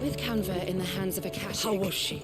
With Canva in the hands of Akashic... How was she?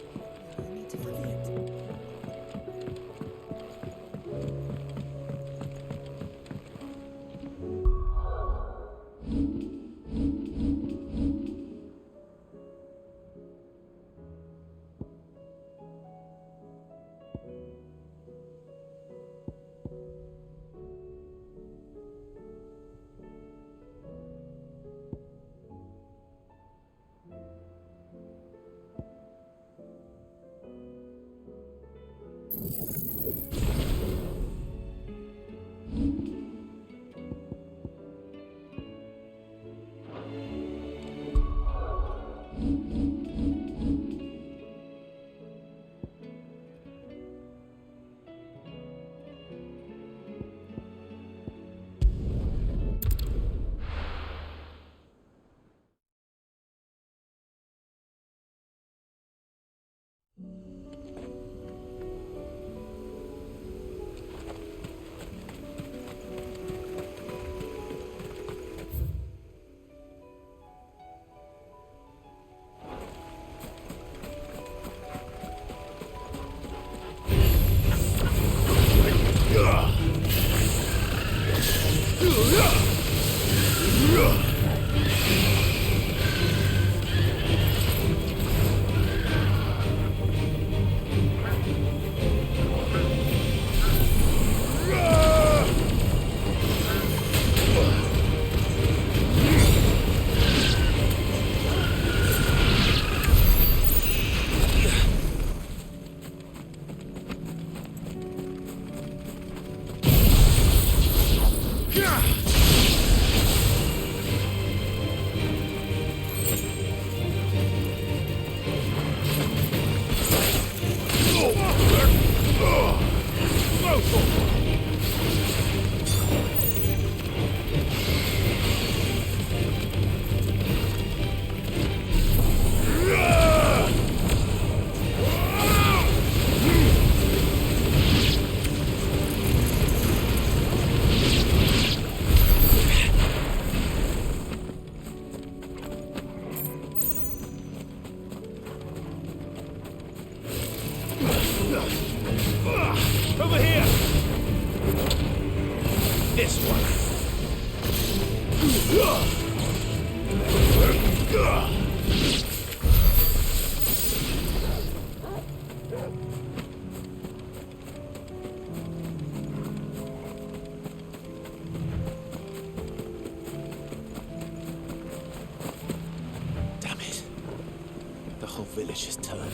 Over here! This one. Damn it. The whole village has turned.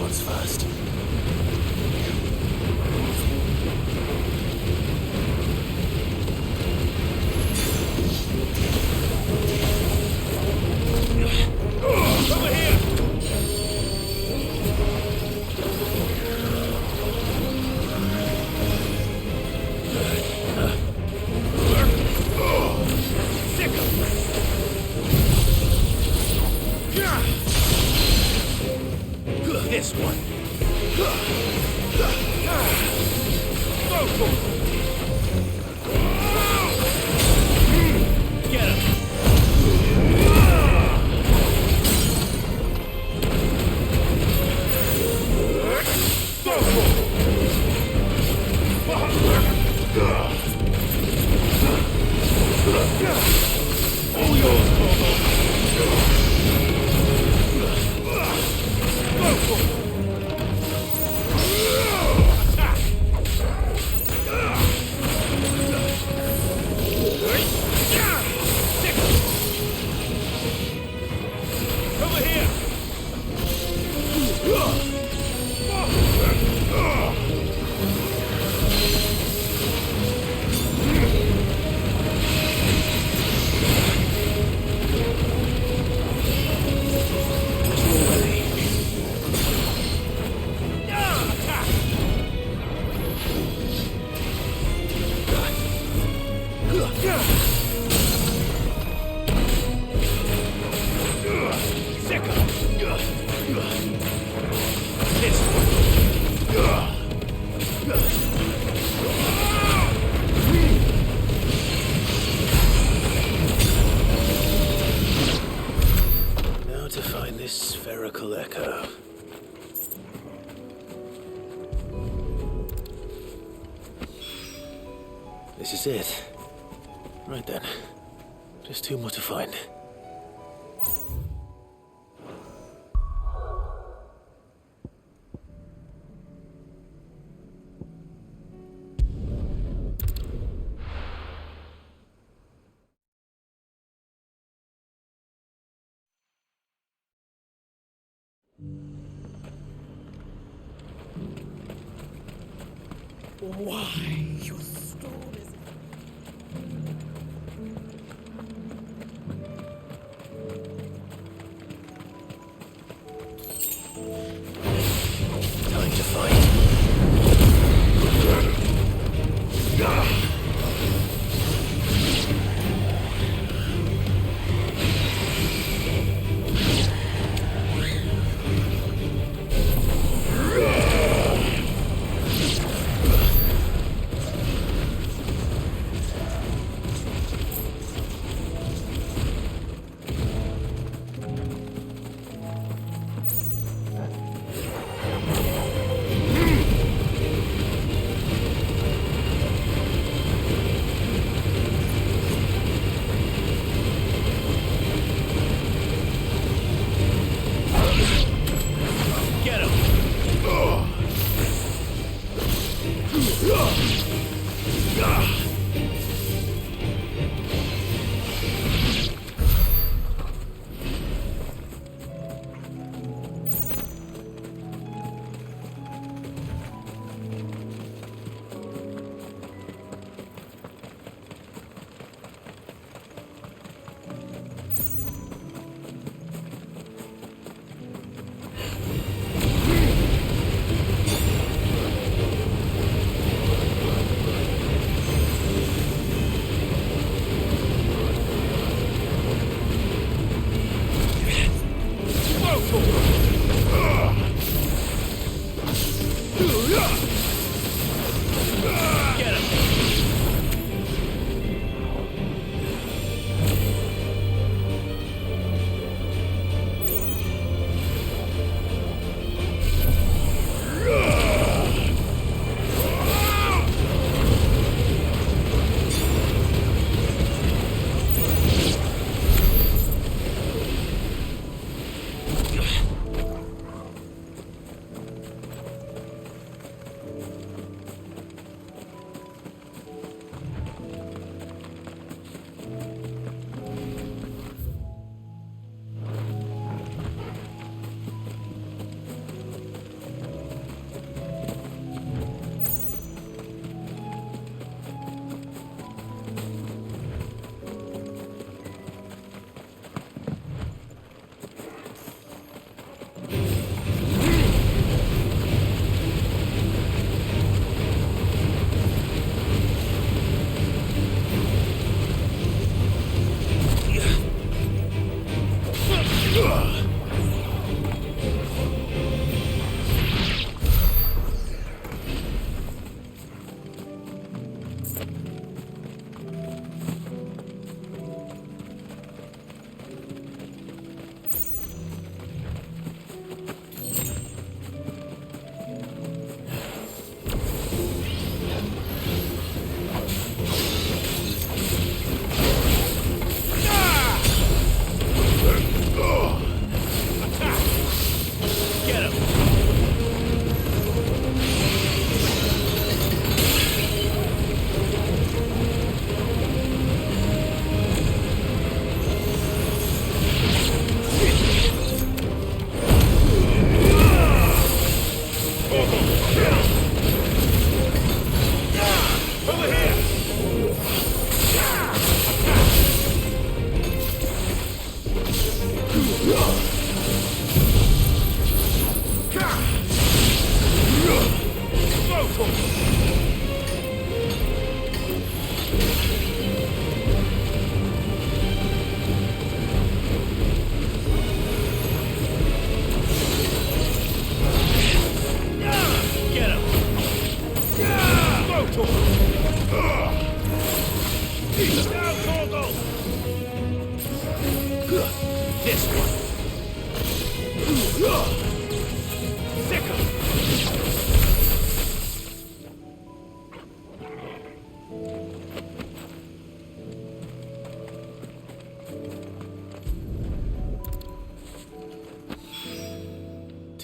ones first. Over here! This one. Go for it. Get him. Go for it. All yours, Bobo. Go for it. Over here! Now to find this spherical echo. This is it. Right then. Just two more to find. Why? Your storm is... Time to fight.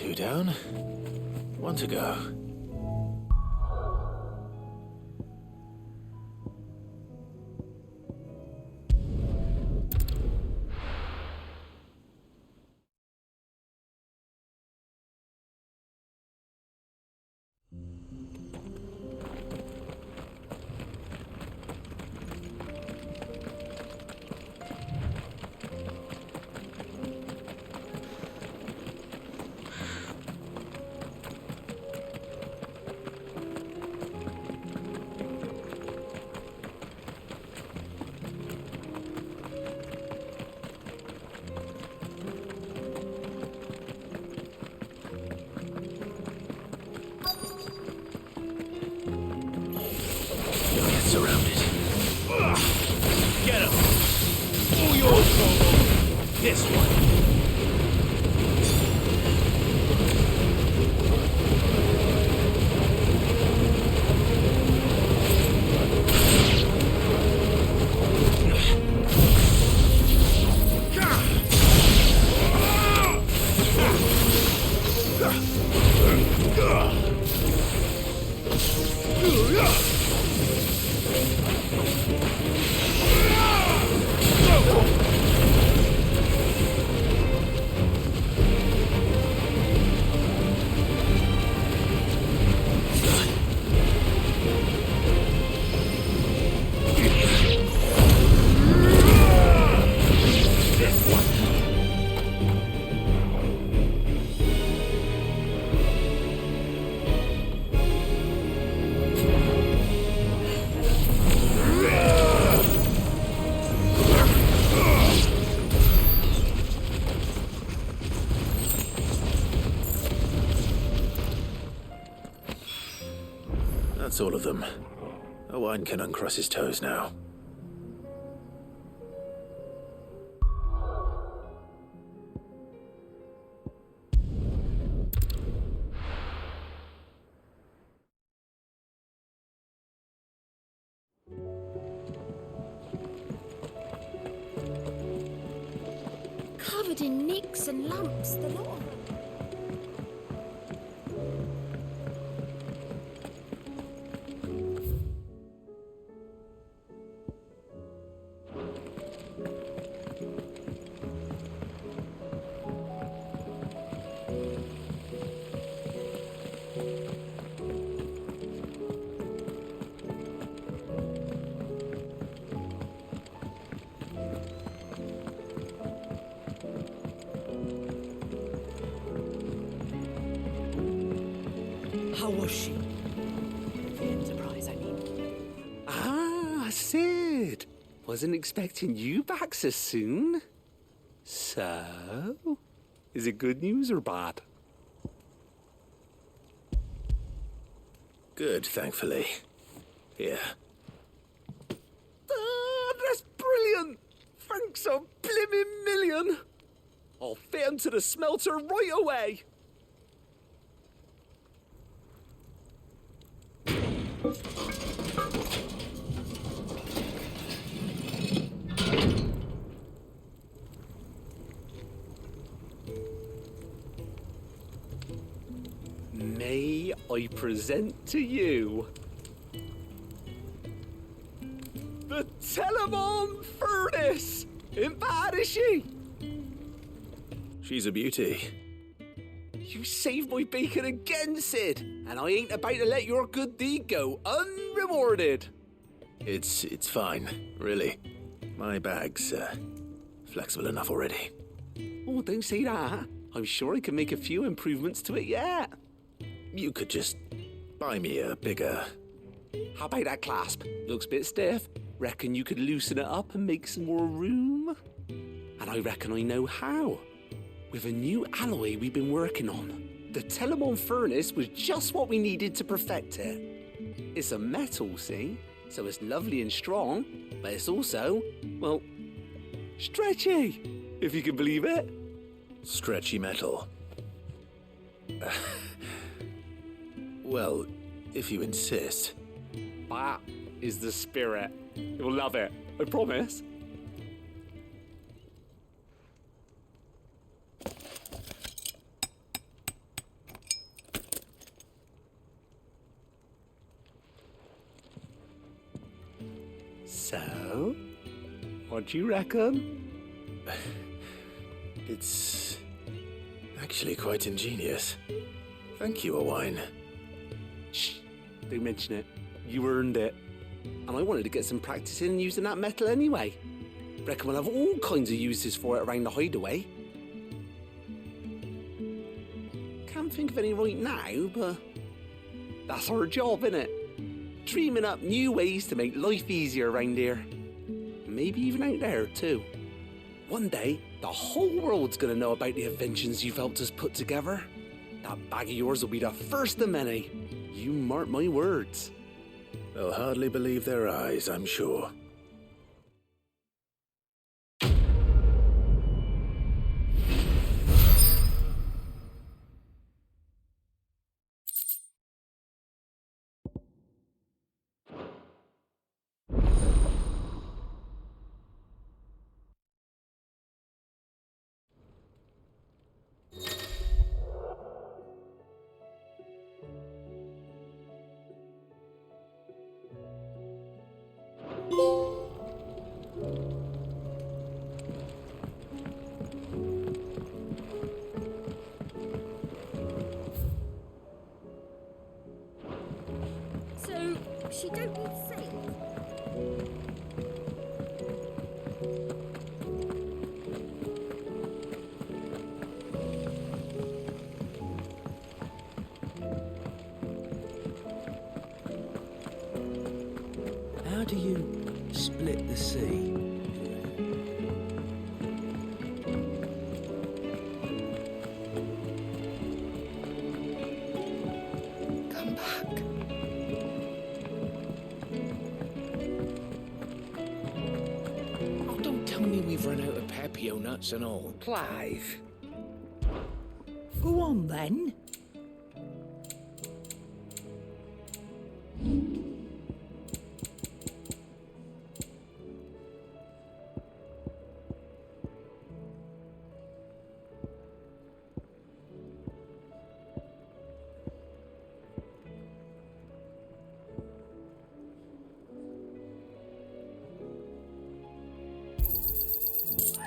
2 down. 1 to go. Surrounded. Get him! All yours, Bobo! This one. That's all of them. Owen can uncross his toes now. Covered in nicks and lumps, the lot of them. How was she? The Enterprise, I mean. Ah, Sid. Wasn't expecting you back so soon. So, is it good news or bad? Good, thankfully. Here. Ah, that's brilliant. Thanks a blimmin' million. I'll fit 'em to the smelter right away. May I present to you the Telemon Furnace? Ain't bad, is she? She's a beauty. You saved my bacon again, Sid, and I ain't about to let your good deed go unrewarded. It's fine, really. My bag's flexible enough already. Oh, don't say that. I'm sure I can make a few improvements to it yet. You could just buy me a bigger... How about that clasp? Looks a bit stiff. Reckon you could loosen it up and make some more room? And I reckon I know how. With a new alloy we've been working on. The Telemon Furnace was just what we needed to perfect it. It's a metal, see? So it's lovely and strong, but it's also, well, stretchy, if you can believe it. Stretchy metal. Well, if you insist. That is the spirit. You'll love it, I promise. So, what do you reckon? It's actually quite ingenious. Thank you, Owain. Shh, don't mention it. You earned it. And I wanted to get some practice in using that metal anyway. Reckon we'll have all kinds of uses for it around the hideaway. Can't think of any right now, but that's our job, innit? Dreaming up new ways to make life easier around here. Maybe even out there, too. One day, the whole world's gonna know about the inventions you've helped us put together. That bag of yours will be the first of many. You mark my words. They'll hardly believe their eyes, I'm sure. So, she don't need sails? How do you split the sea? Come back. Oh, don't tell me we've run out of papio nuts and all. Clive. Go on then.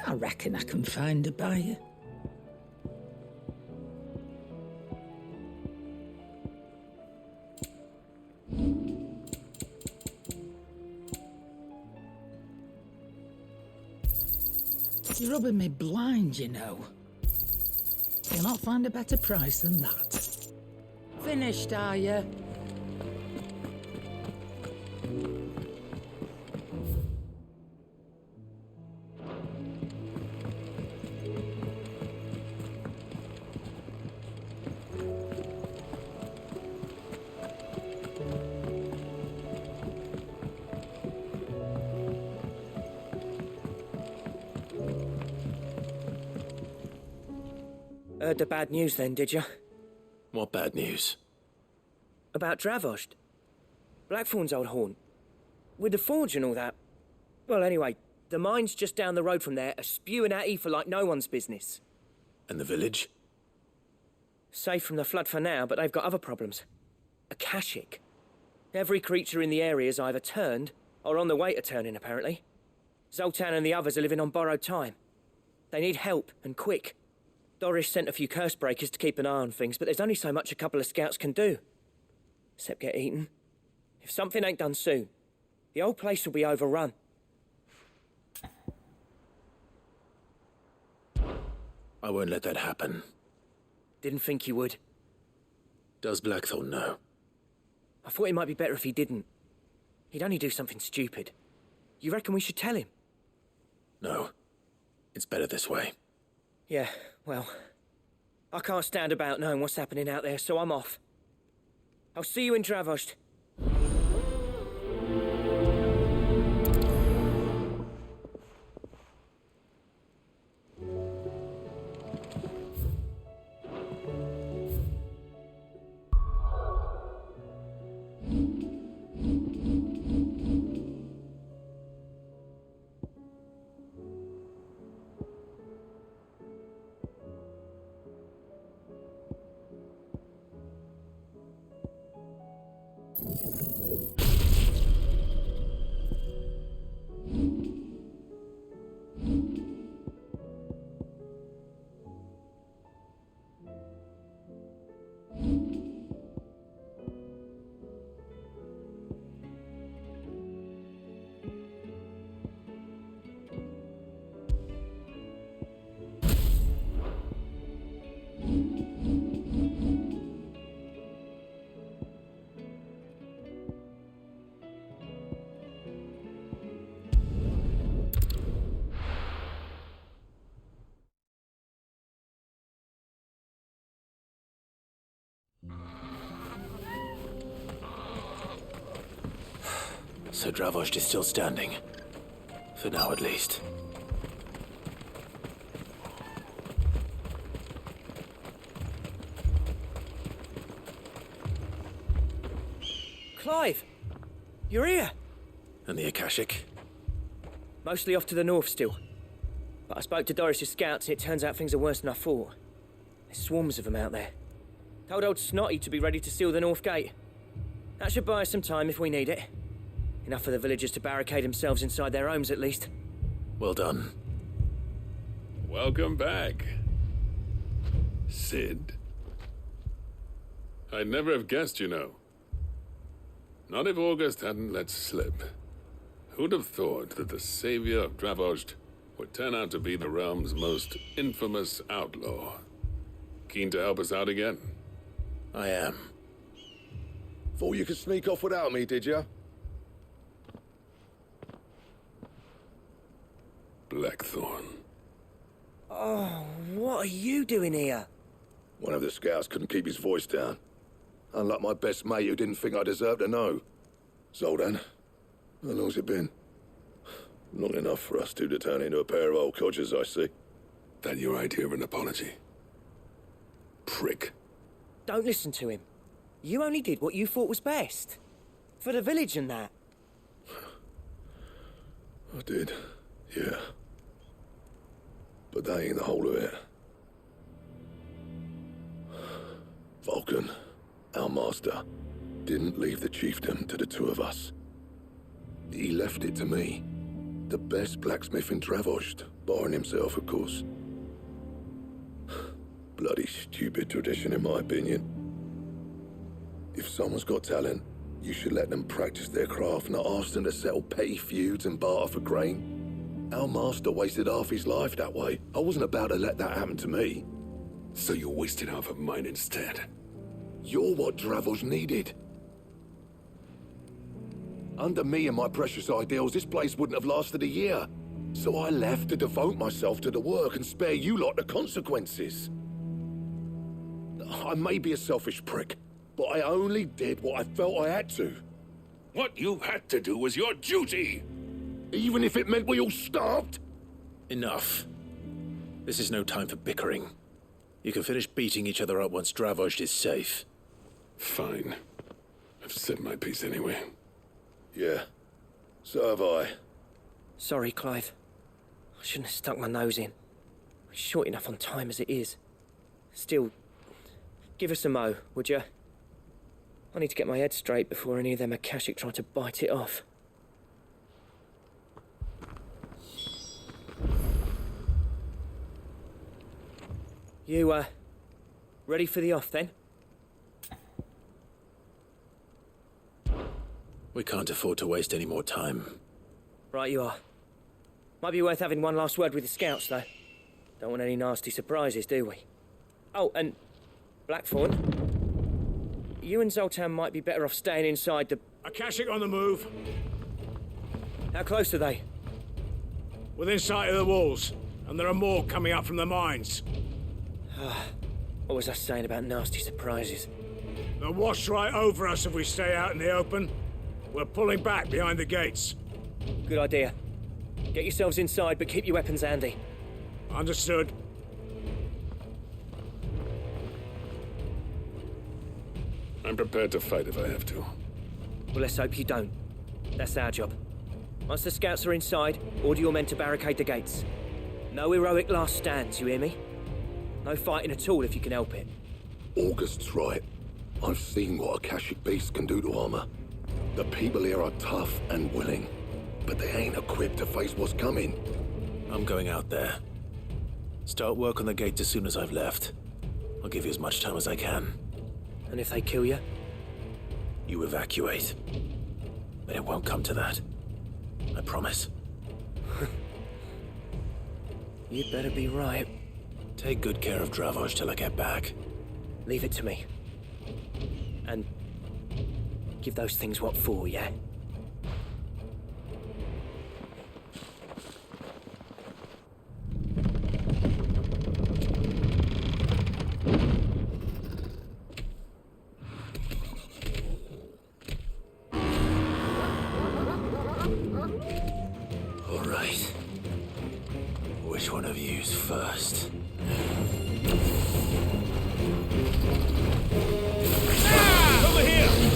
I reckon I can find a buyer. You're rubbing me blind, you know. You'll not find a better price than that. Finished, are you? Heard the bad news then, did you? What bad news? About Dravost. Blackthorn's old haunt. With the forge and all that. Well, anyway, the mines just down the road from there are spewing out ether like no one's business. And the village? Safe from the flood for now, but they've got other problems. Akashic. Every creature in the area is either turned or on the way to turning, apparently. Zoltan and the others are living on borrowed time. They need help, and quick. Doris sent a few curse breakers to keep an eye on things, but there's only so much a couple of scouts can do. Except get eaten. If something ain't done soon, the old place will be overrun. I won't let that happen. Didn't think you would. Does Blackthorn know? I thought it might be better if he didn't. He'd only do something stupid. You reckon we should tell him? No. It's better this way. Yeah, well, I can't stand about knowing what's happening out there, so I'm off. I'll see you in Dravost. So Dravost is still standing. For now, at least. Clive! You're here! And the Akashic? Mostly off to the north still. But I spoke to Doris's scouts and it turns out things are worse than I thought. There's swarms of them out there. Told old Snotty to be ready to seal the north gate. That should buy us some time if we need it. Enough for the villagers to barricade themselves inside their homes at least. Well done. Welcome back, Sid. I'd never have guessed, you know. Not if August hadn't let slip. Who'd have thought that the savior of Dravost would turn out to be the realm's most infamous outlaw? Keen to help us out again? I am. Thought you could sneak off without me, did you? Blackthorn. Oh, what are you doing here? One of the scouts couldn't keep his voice down. Unlike my best mate who didn't think I deserved to know. Zoltan, how long's it been? Long enough for us two to turn into a pair of old codgers, I see. That your idea of an apology? Prick. Don't listen to him. You only did what you thought was best. For the village and that. I did, yeah. But that ain't the whole of it. Vulcan, our master, didn't leave the chiefdom to the two of us. He left it to me. The best blacksmith in Dravost, barring himself, of course. Bloody stupid tradition, in my opinion. If someone's got talent, you should let them practice their craft, not ask them to settle petty feuds and barter for grain. Our master wasted half his life that way. I wasn't about to let that happen to me. So you wasted half of mine instead. You're what Dravost needed. Under me and my precious ideals, this place wouldn't have lasted a year. So I left to devote myself to the work and spare you lot the consequences. I may be a selfish prick, but I only did what I felt I had to. What you had to do was your duty! Even if it meant we all starved? Enough. This is no time for bickering. You can finish beating each other up once Dravost is safe. Fine. I've said my piece anyway. Yeah, so have I. Sorry, Clive. I shouldn't have stuck my nose in. We're short enough on time as it is. Still, give us a mo, would you? I need to get my head straight before any of them Akashic try to bite it off. You, ready for the off, then? We can't afford to waste any more time. Right you are. Might be worth having one last word with the scouts, though. Don't want any nasty surprises, do we? Oh, and Blackthorn, you and Zoltan might be better off staying inside the... Akashic on the move. How close are they? Within sight of the walls. And there are more coming up from the mines. What was I saying about nasty surprises? They'll wash right over us if we stay out in the open. We're pulling back behind the gates. Good idea. Get yourselves inside, but keep your weapons handy. Understood. I'm prepared to fight if I have to. Well, let's hope you don't. That's our job. Once the scouts are inside, order your men to barricade the gates. No heroic last stands, you hear me? No fighting at all if you can help it. August's right. I've seen what Akashic beasts can do to armor. The people here are tough and willing, but they ain't equipped to face what's coming. I'm going out there. Start work on the gate as soon as I've left. I'll give you as much time as I can. And if they kill you? You evacuate. But it won't come to that. I promise. You'd better be right. Take good care of Dravost till I get back. Leave it to me. And give those things what for, yeah? first. Over here!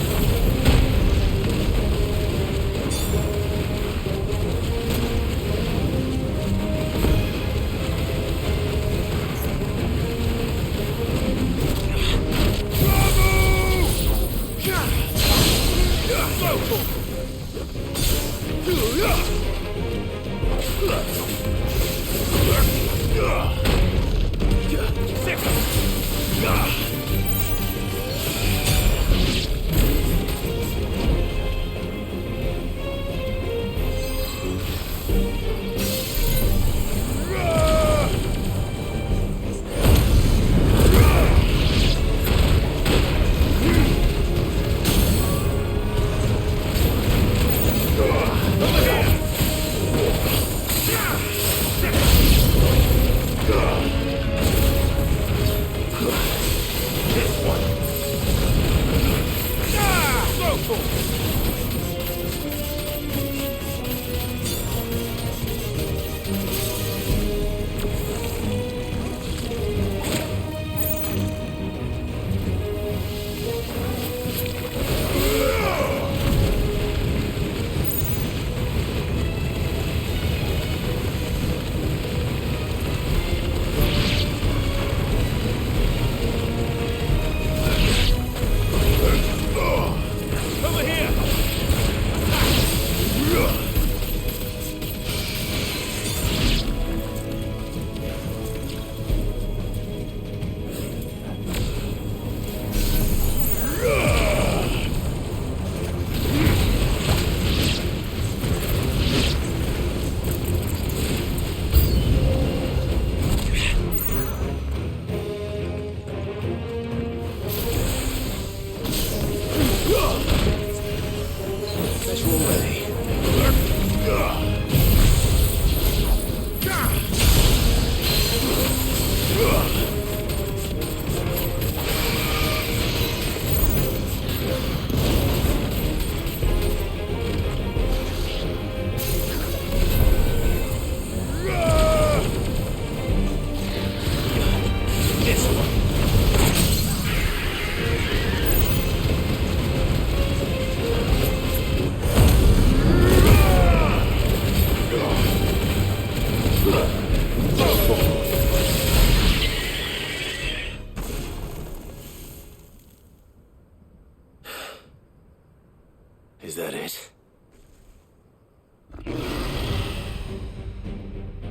Is that it?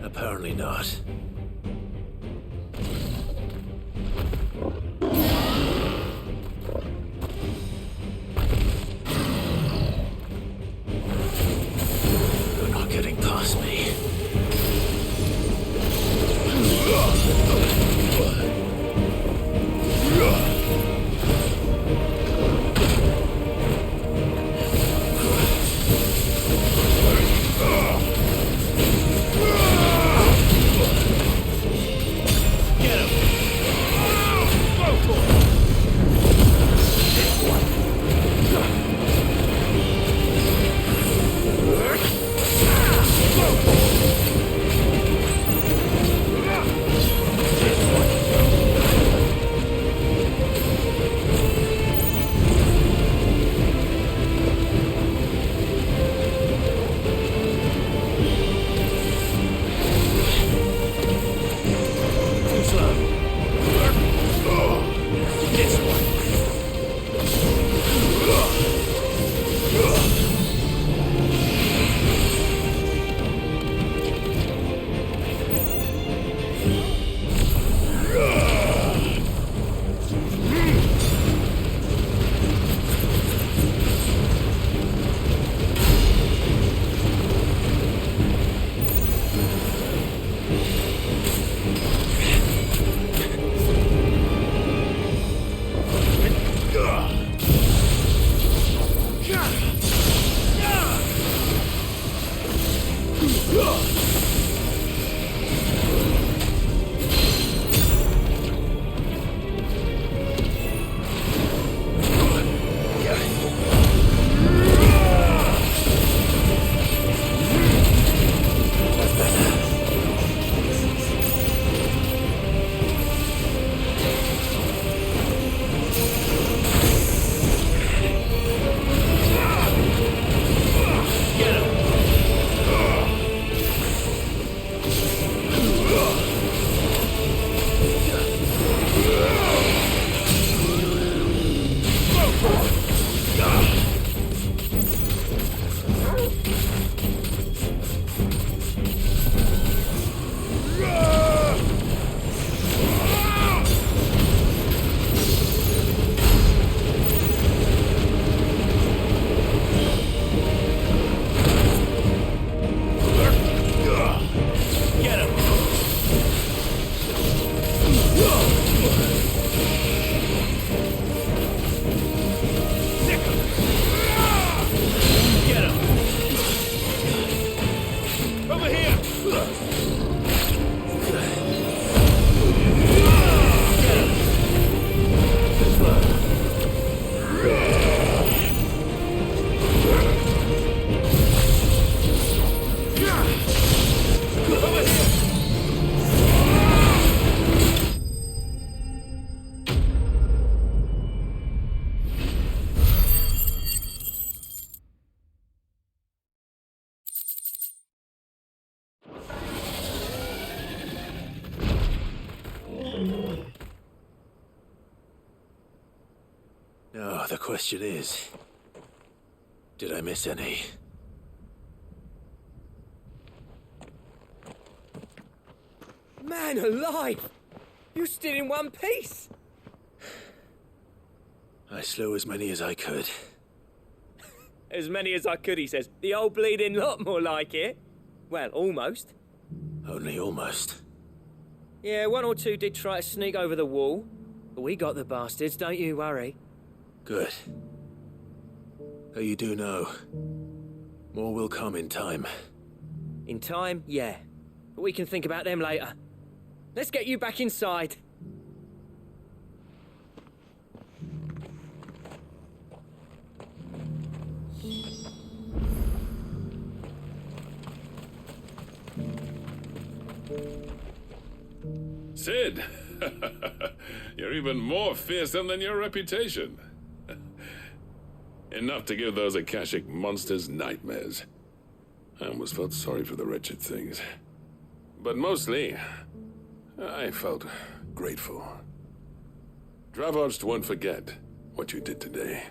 Apparently not. You're not getting past me. Oh, the question is, did I miss any? Man alive! You're still in one piece! I slew as many as I could. As many as I could, he says. The old bleeding lot, more like it. Well, almost. Only almost. Yeah, one or two did try to sneak over the wall. But we got the bastards, don't you worry. Good. Though you do know, more will come in time. In time, yeah. But we can think about them later. Let's get you back inside. Sid! You're even more fearsome than your reputation. Enough to give those Akashic monsters nightmares. I almost felt sorry for the wretched things. But mostly, I felt grateful. Dravoged won't forget what you did today.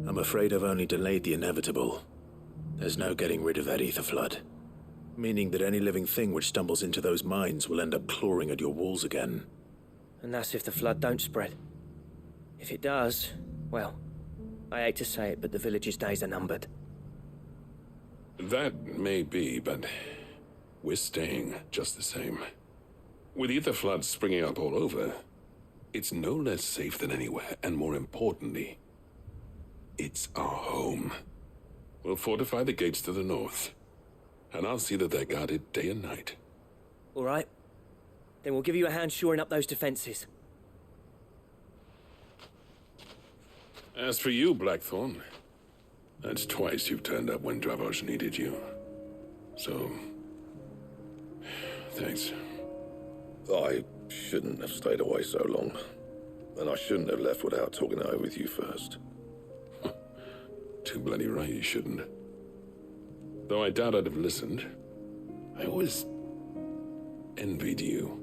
I'm afraid I've only delayed the inevitable. There's no getting rid of that ether flood. Meaning that any living thing which stumbles into those mines will end up clawing at your walls again. And that's if the flood don't spread. If it does, well, I hate to say it, but the village's days are numbered. That may be, but we're staying just the same. With ether floods springing up all over, it's no less safe than anywhere, and more importantly, it's our home. We'll fortify the gates to the north, and I'll see that they're guarded day and night. All right. Then we'll give you a hand shoring up those defenses. As for you, Blackthorn, that's twice you've turned up when Dravos needed you. So, thanks. I shouldn't have stayed away so long. And I shouldn't have left without talking it over with you first. Too bloody right you shouldn't. Though I doubt I'd have listened. I always envied you.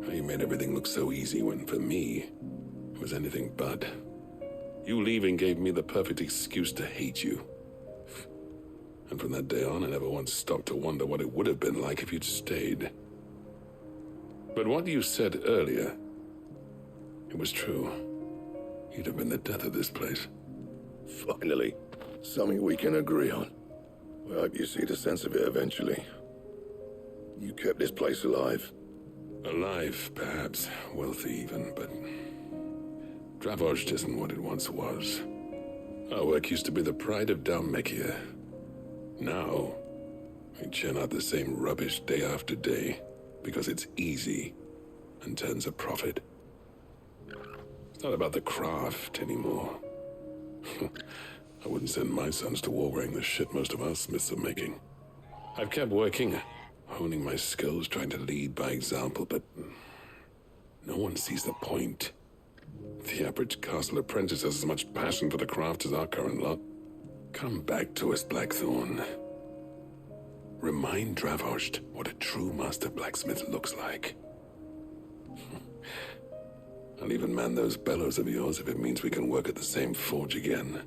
How you made everything look so easy when, for me, it was anything but. You leaving gave me the perfect excuse to hate you. And from that day on, I never once stopped to wonder what it would have been like if you'd stayed. But what you said earlier, it was true. You'd have been the death of this place. Finally, something we can agree on. I hope you see the sense of it eventually. You kept this place alive. Alive, perhaps. Wealthy even, but Dravozh isn't what it once was. Our work used to be the pride of Dalmekia. Now, we churn out the same rubbish day after day because it's easy and turns a profit. It's not about the craft anymore. I wouldn't send my sons to war wearing the shit most of our smiths are making. I've kept working, honing my skills, trying to lead by example, but no one sees the point. The average castle apprentice has as much passion for the craft as our current lot. Come back to us, Blackthorn. Remind Dravozh what a true master blacksmith looks like. I'll even man those bellows of yours if it means we can work at the same forge again.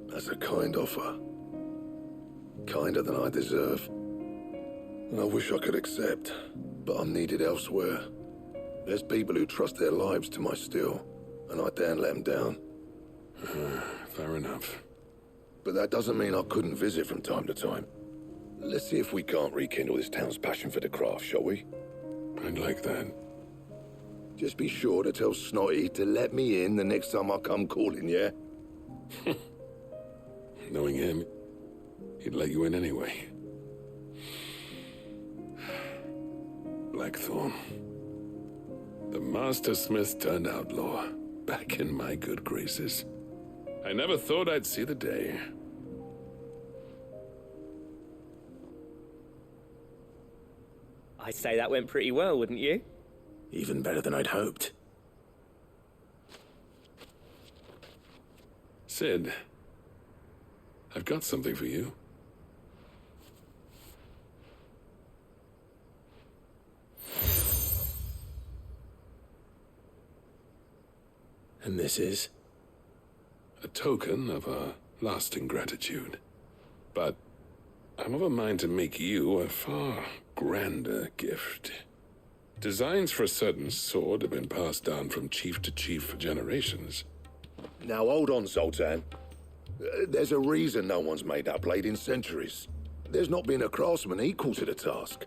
That's a kind offer. Kinder than I deserve. And I wish I could accept, but I'm needed elsewhere. There's people who trust their lives to my steel, and I daren't let them down. Fair enough. But that doesn't mean I couldn't visit from time to time. Let's see if we can't rekindle this town's passion for the craft, shall we? I'd like that. Just be sure to tell Snotty to let me in the next time I come calling, yeah? Knowing him, he'd let you in anyway. Blackthorn. The Master Smith turned outlaw, back in my good graces. I never thought I'd see the day. I'd say that went pretty well, wouldn't you? Even better than I'd hoped. Sid, I've got something for you. And this is? a token of our lasting gratitude. But I'm of a mind to make you a far grander gift. Designs for a certain sword have been passed down from chief to chief for generations. Now hold on, Zoltan. There's a reason no one's made that blade in centuries. There's not been a craftsman equal to the task.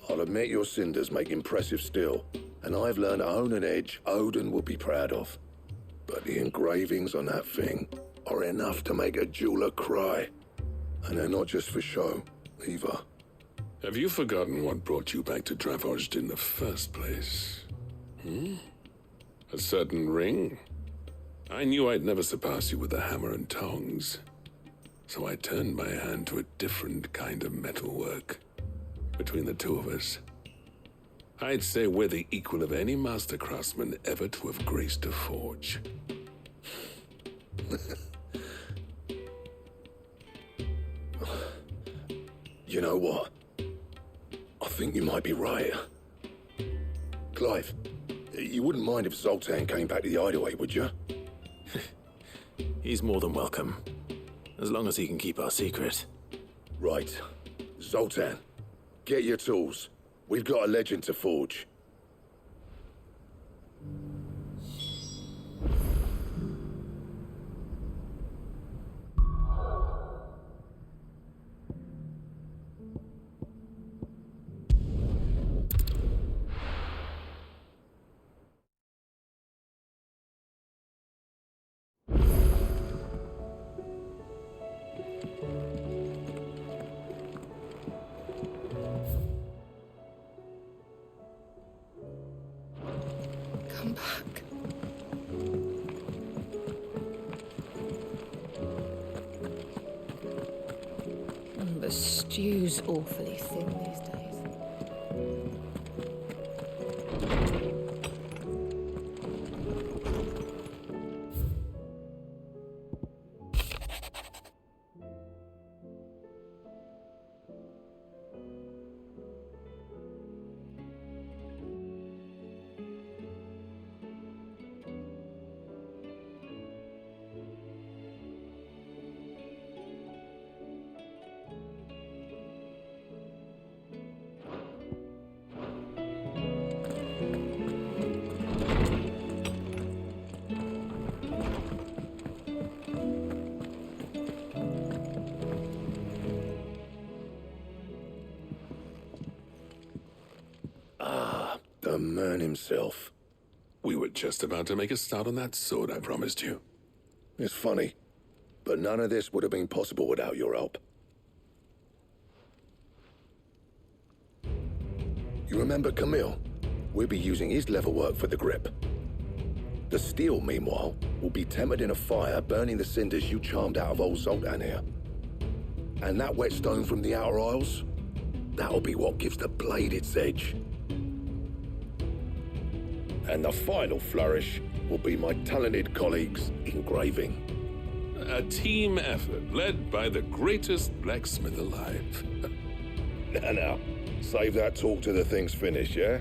I'll admit your cinders make impressive steel, and I've learned to own an edge Odin will be proud of. But the engravings on that thing are enough to make a jeweler cry. And they're not just for show, either. Have you forgotten what brought you back to Dravozd in the first place? A certain ring? I knew I'd never surpass you with a hammer and tongs. So I turned my hand to a different kind of metalwork. Between the two of us, I'd say we're the equal of any master craftsman ever to have graced a forge. You know what? I think you might be right. Clive, you wouldn't mind if Zoltan came back to the hideaway, would you? He's more than welcome, as long as he can keep our secret. Right. Zoltan, get your tools. We've got a legend to forge. Come back. The stew's awfully thin these days. The man himself. We were just about to make a start on that sword I promised you. It's funny, but none of this would have been possible without your help. You remember Camille? We'll be using his leatherwork for the grip. The steel, meanwhile, will be tempered in a fire, burning the cinders you charmed out of old Zoltan here. And that whetstone from the Outer Isles? That'll be what gives the blade its edge. And the final flourish will be my talented colleagues engraving. A team effort led by the greatest blacksmith alive. Now, save that talk till the thing's finished, yeah?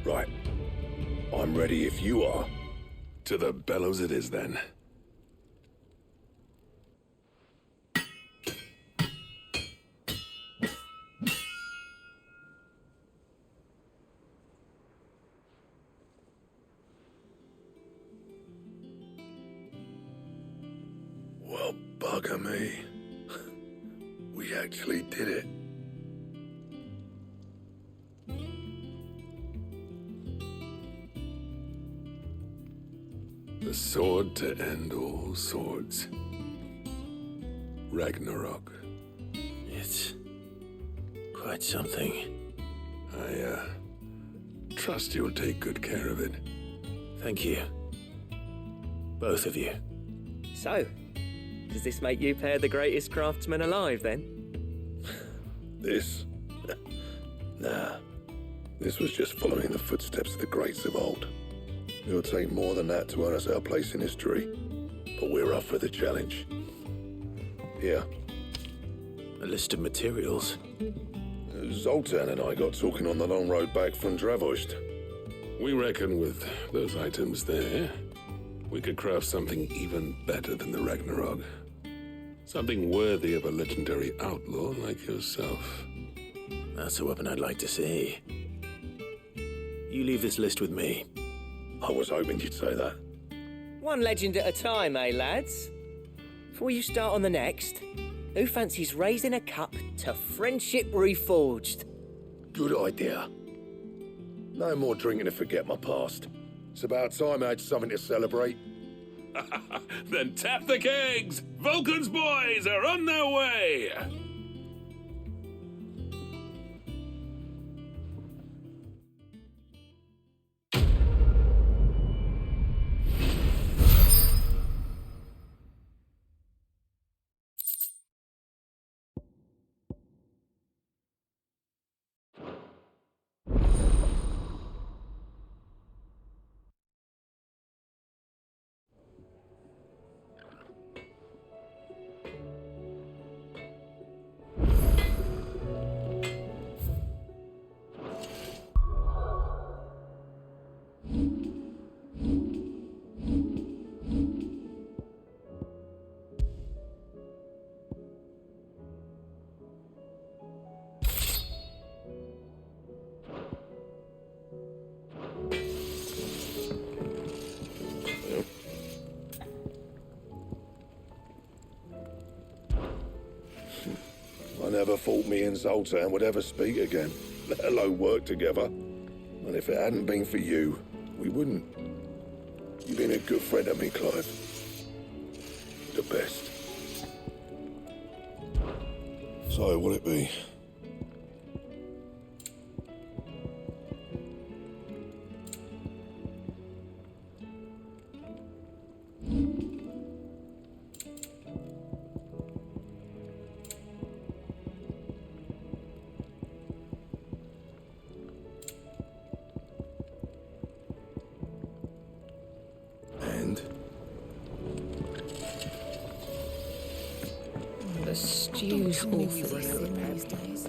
Right. I'm ready if you are. To the bellows it is then. Well, bugger me. We actually did it. The sword to end all swords. Ragnarok. It's quite something. I, trust you'll take good care of it. Thank you. Both of you. So, does this make you pair the greatest craftsmen alive, then? This? Nah. This was just following the footsteps of the greats of old. It'll take more than that to earn us our place in history. But we're up for the challenge. Here. A list of materials. Zoltan and I got talking on the long road back from Dravozd. We reckon with those items there, we could craft something even better than the Ragnarok. Something worthy of a legendary outlaw like yourself. That's a weapon I'd like to see. You leave this list with me. I was hoping you'd say that. One legend at a time, eh, lads? Before you start on the next, who fancies raising a cup to friendship reforged? Good idea. No more drinking to forget my past. It's about time I had something to celebrate. Then tap the kegs! Vulcan's boys are on their way! I never thought me and Zoltan would ever speak again, let alone work together. And if it hadn't been for you, we wouldn't. You've been a good friend to me, Clive. The best. So, will it be? The stew's awfully thin these days.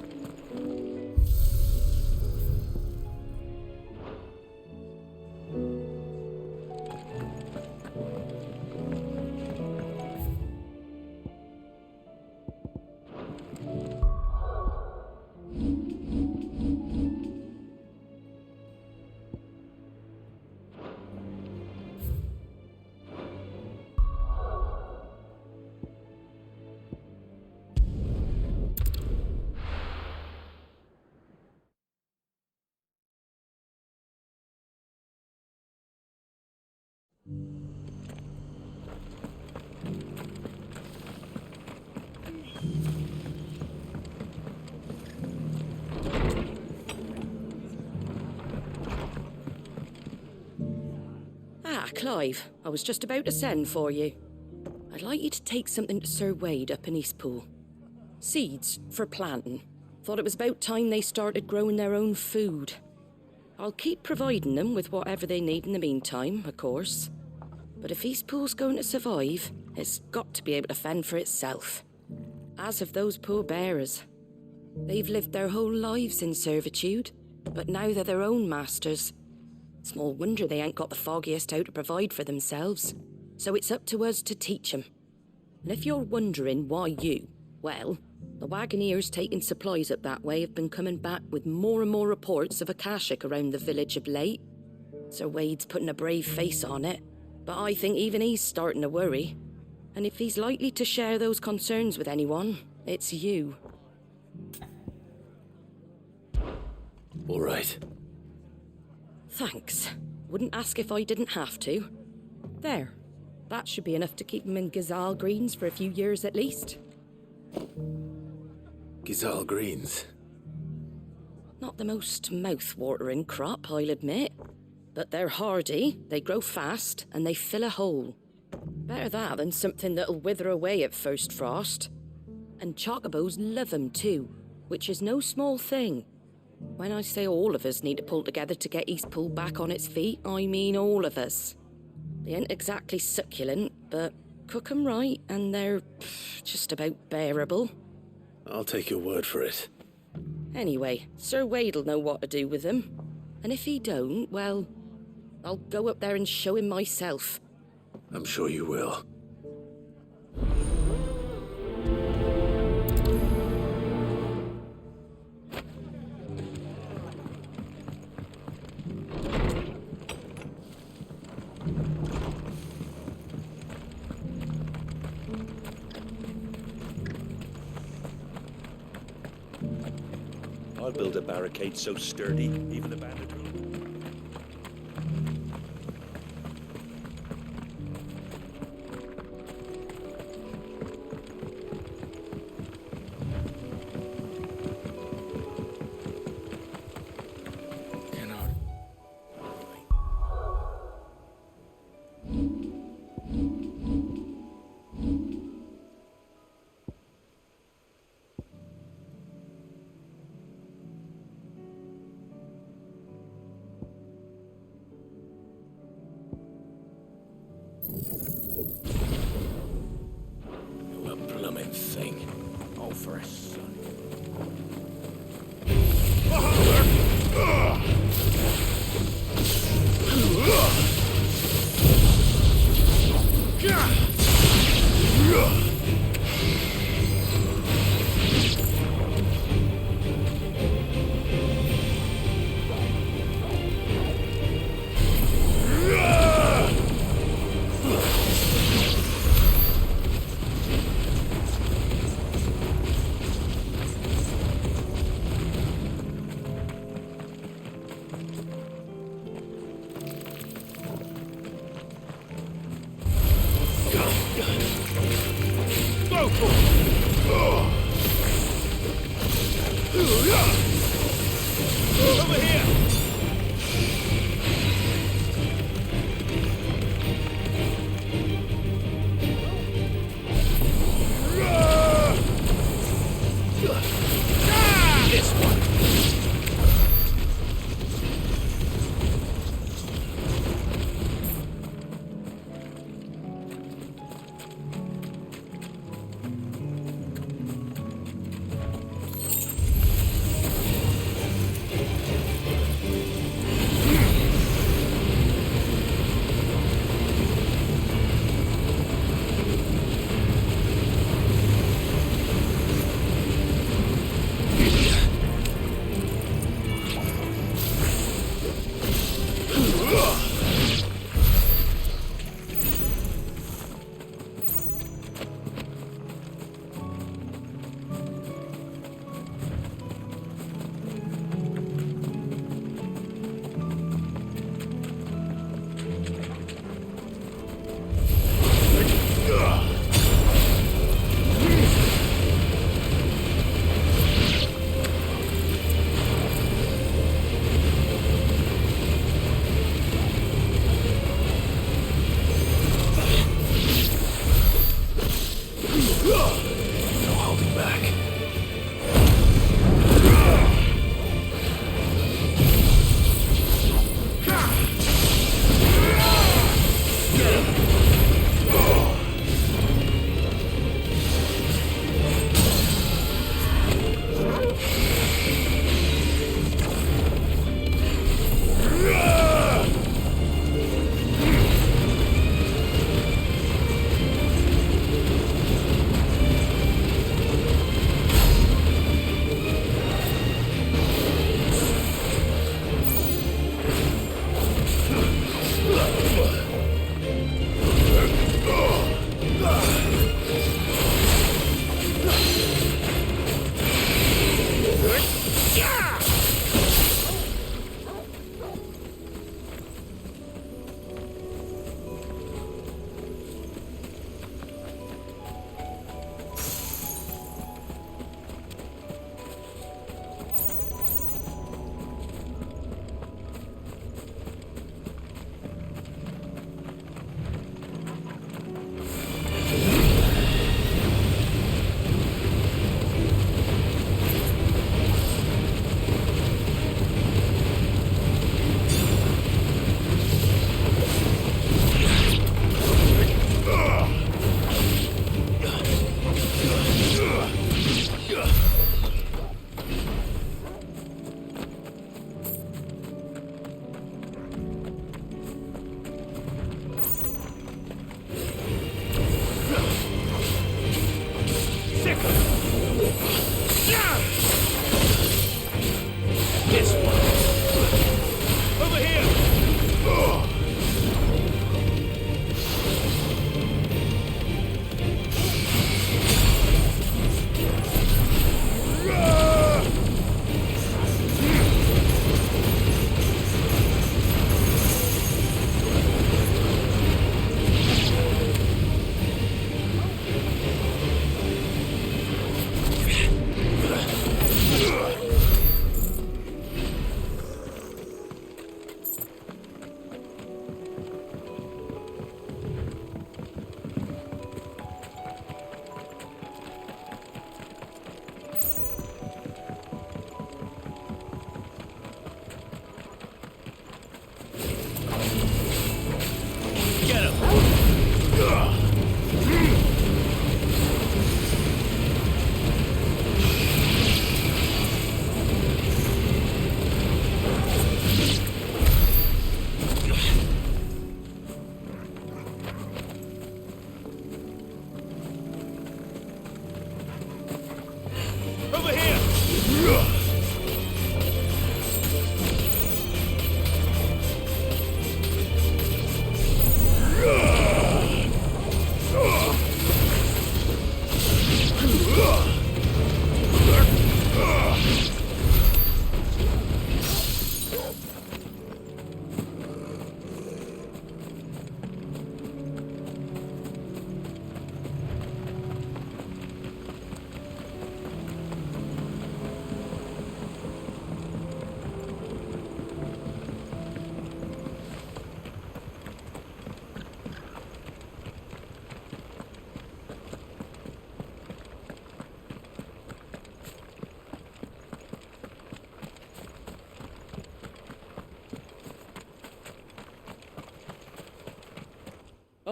Ah, Clive, I was just about to send for you. I'd like you to take something to Sir Wade up in Eastpool. Seeds for planting. Thought it was about time they started growing their own food. I'll keep providing them with whatever they need in the meantime, of course. But if Eastpool's going to survive, it's got to be able to fend for itself. As have those poor bearers. They've lived their whole lives in servitude, but now they're their own masters. Small wonder they ain't got the foggiest how to provide for themselves. So it's up to us to teach 'em. And if you're wondering why you, well, the wagoneers taking supplies up that way have been coming back with more and more reports of Akashic around the village of late. Sir Wade's putting a brave face on it, but I think even he's starting to worry. And if he's likely to share those concerns with anyone, it's you. All right. Thanks. Wouldn't ask if I didn't have to. There. That should be enough to keep him in Gazal Greens for a few years at least. Gazal Greens. Not the most mouth-watering crop, I'll admit. But they're hardy, they grow fast, and they fill a hole. Better that than something that'll wither away at first frost. And chocobos love 'em too, which is no small thing. When I say all of us need to pull together to get Eastpool back on its feet, I mean all of us. They ain't exactly succulent, but cook 'em right and they're just about bearable. I'll take your word for it. Anyway, Sir Wade'll know what to do with them. And if he don't, well, I'll go up there and show him myself. I'm sure you will. I'll build a barricade so sturdy, even a bandit will.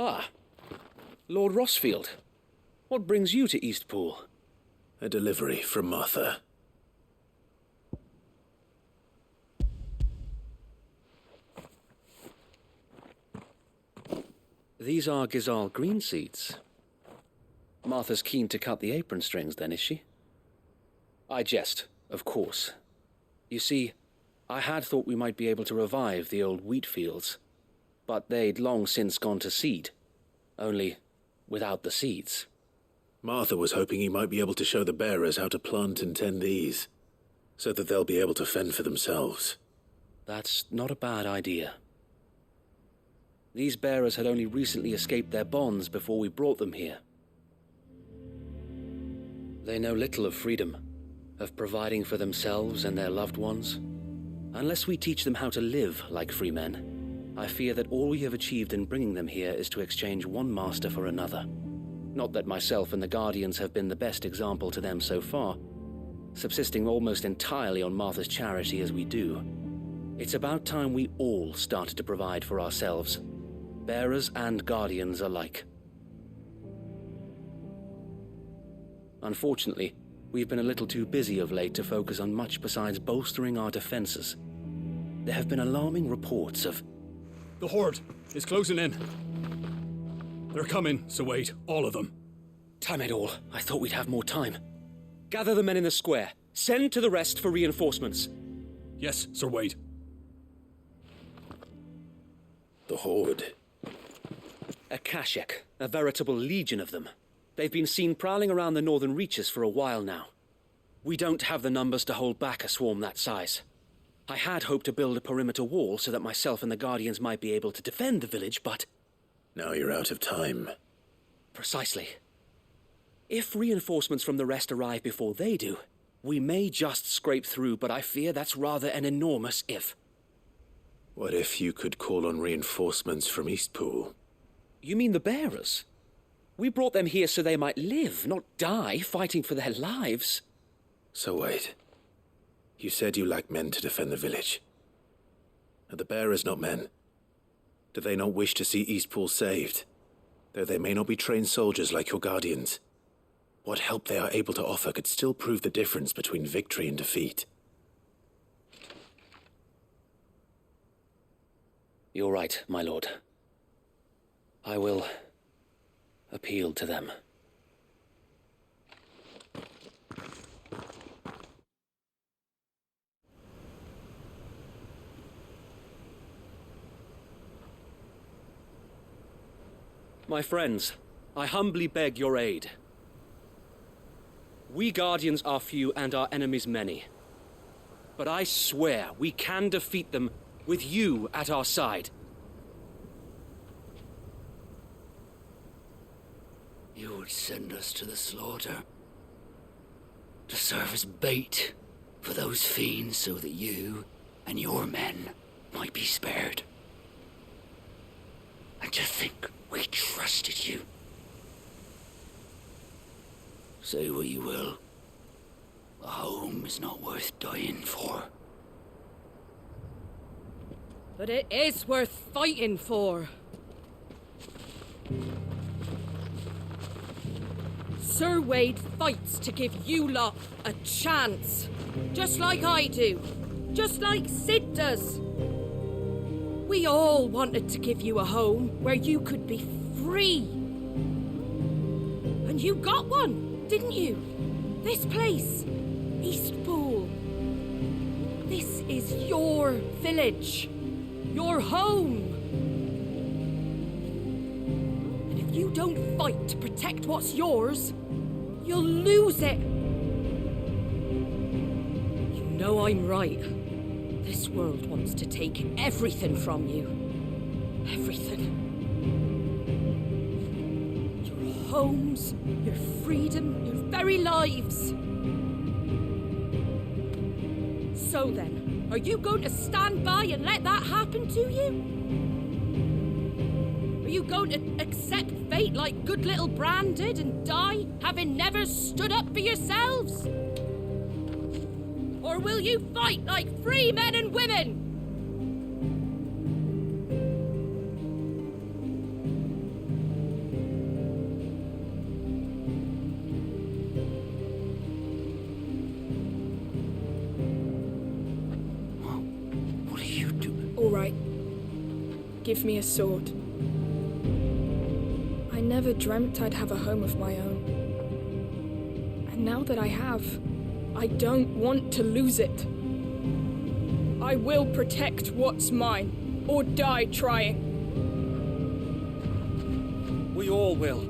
Ah, Lord Rossfield. What brings you to Eastpool? A delivery from Martha. These are Gizal green seeds. Martha's keen to cut the apron strings, then, is she? I jest, of course. You see, I had thought we might be able to revive the old wheat fields, but they'd long since gone to seed, only without the seeds. Martha was hoping he might be able to show the bearers how to plant and tend these, so that they'll be able to fend for themselves. That's not a bad idea. These bearers had only recently escaped their bonds before we brought them here. They know little of freedom, of providing for themselves and their loved ones. Unless we teach them how to live like free men, I fear that all we have achieved in bringing them here is to exchange one master for another. Not that myself and the Guardians have been the best example to them so far, subsisting almost entirely on Martha's charity as we do. It's about time we all started to provide for ourselves, bearers and Guardians alike. Unfortunately, we've been a little too busy of late to focus on much besides bolstering our defenses. There have been alarming reports of... The Horde is closing in. They're coming, so wait, all of them. Damn it all, I thought we'd have more time. Gather the men in the square. Send to the rest for reinforcements. Yes, Sir Wade. The Horde. A Kashek, a veritable legion of them. They've been seen prowling around the northern reaches for a while now. We don't have the numbers to hold back a swarm that size. I had hoped to build a perimeter wall so that myself and the Guardians might be able to defend the village, but... Now you're out of time. Precisely. If reinforcements from the rest arrive before they do, we may just scrape through, but I fear that's rather an enormous if. What if you could call on reinforcements from Eastpool? You mean the bearers? We brought them here so they might live, not die, fighting for their lives. So wait. You said you lack men to defend the village. Are the bearers not men? Do they not wish to see Eastpool saved? Though they may not be trained soldiers like your Guardians. What help they are able to offer could still prove the difference between victory and defeat. You're right, my lord. I will appeal to them. My friends, I humbly beg your aid. We Guardians are few and our enemies many. But I swear we can defeat them with you at our side. You would send us to the slaughter, to serve as bait for those fiends so that you and your men might be spared. And to think we trusted you. Say what you will, a home is not worth dying for. But it is worth fighting for. Sir Wade fights to give you lot a chance. Just like I do. Just like Sid does. We all wanted to give you a home where you could be free. And you got one, didn't you? This place, Eastpool. This is your village. Your home. And if you don't fight to protect what's yours, you'll lose it. You know I'm right. This world wants to take everything from you. Everything. Your homes, your freedom, your very lives. So then, are you going to stand by and let that happen to you? Are you going to accept fate like good little Bran did and die, having never stood up for yourselves? Or will you fight like free men and women? give me a sword. I never dreamt I'd have a home of my own. And now that I have, I don't want to lose it. I will protect what's mine, or die trying. We all will.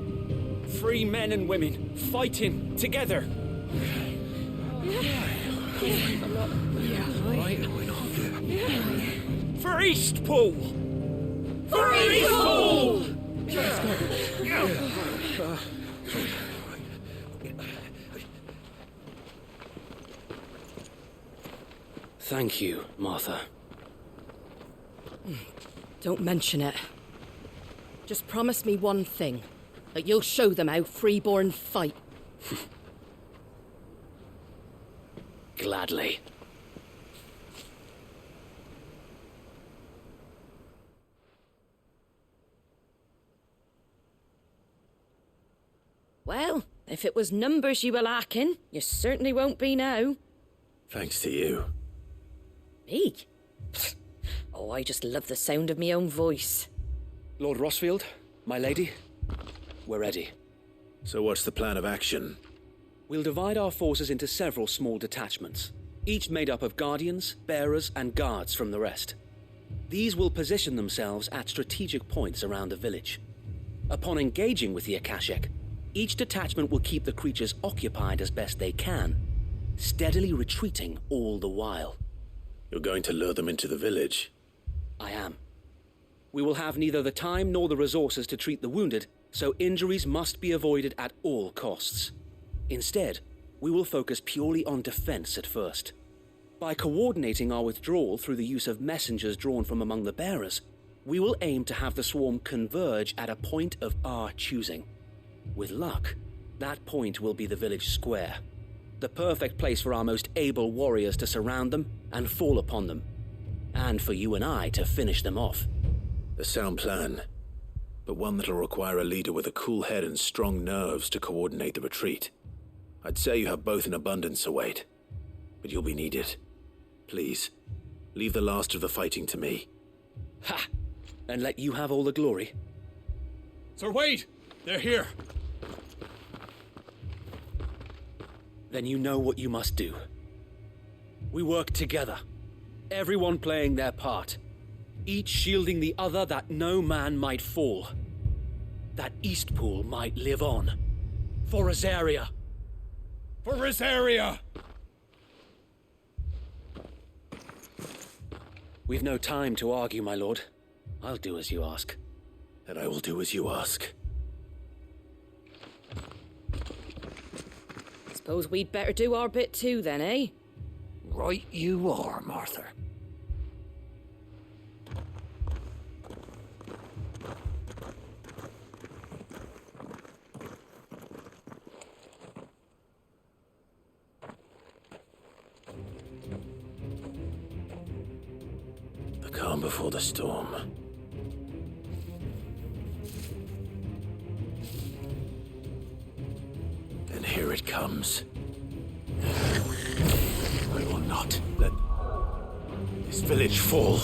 Free men and women, fighting together. For Eastpool! For Eastpool! Thank you, Martha. Don't mention it. Just promise me one thing. That you'll show them how freeborn fight. Gladly. Well, if it was numbers you were lacking, you certainly won't be now. Thanks to you. Me? Oh, I just love the sound of my own voice. Lord Rossfield, my lady, we're ready. So what's the plan of action? We'll divide our forces into several small detachments, each made up of guardians, bearers, and guards from the rest. These will position themselves at strategic points around the village. Upon engaging with the Akashic, each detachment will keep the creatures occupied as best they can, steadily retreating all the while. You're going to lure them into the village? I am. We will have neither the time nor the resources to treat the wounded, so injuries must be avoided at all costs. Instead, we will focus purely on defense at first. By coordinating our withdrawal through the use of messengers drawn from among the bearers, we will aim to have the swarm converge at a point of our choosing. With luck, that point will be the village square, the perfect place for our most able warriors to surround them and fall upon them, and for you and I to finish them off. A sound plan, but one that'll require a leader with a cool head and strong nerves to coordinate the retreat. I'd say you have both in abundance, Await, but you'll be needed. Please, leave the last of the fighting to me. Ha! And let you have all the glory. Sir Wade! They're here! Then you know what you must do. We work together, everyone playing their part, each shielding the other that no man might fall, that Eastpool might live on. For Rosaria! For Rosaria! We've no time to argue, my lord. I'll do as you ask. And I will do as you ask. Suppose we'd better do our bit too then, eh? Right you are, Martha. The calm before the storm. And here it comes. I will not let this village fall.